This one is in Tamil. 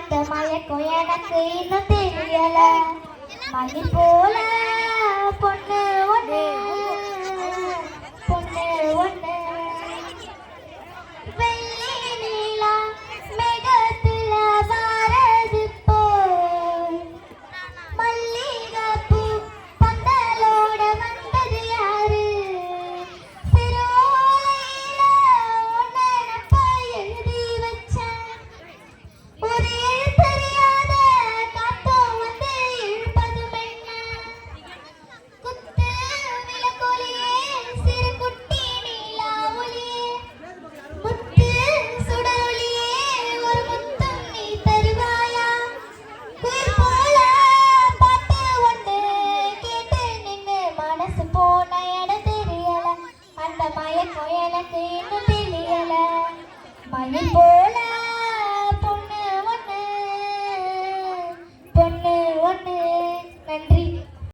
அந்த மயக்கம் எனக்கு இன்னும் தெரியல. மணி போல பொண்ணு ஒண்ணு பொண்ணு ஒண்ணு வெள்ளி நீலா மேகத்துல வாரது போல் மல்லிகைப்பூ பந்தலோட வந்தது யாரு? சிறுவாயில ஒன்ன நப்ப எழுதி வச்சேன். ஒரு எழுத்தறியாத காத்தோம் வந்து இழுப்பதும் என்ன? குத்து விளக்கொலியே சிறு குட்டி நீலா ஒளியே முத்து சுடரொளியே ஒரு முத்தம் நீ தருவாயா? குயில் போல பாட்டு ஒன்று கேட்டு நின்னு மனசு போன இடம் தெரியல. அந்த மயக்கம் எனக்கு இன்னும் தெரியல. மயில் போல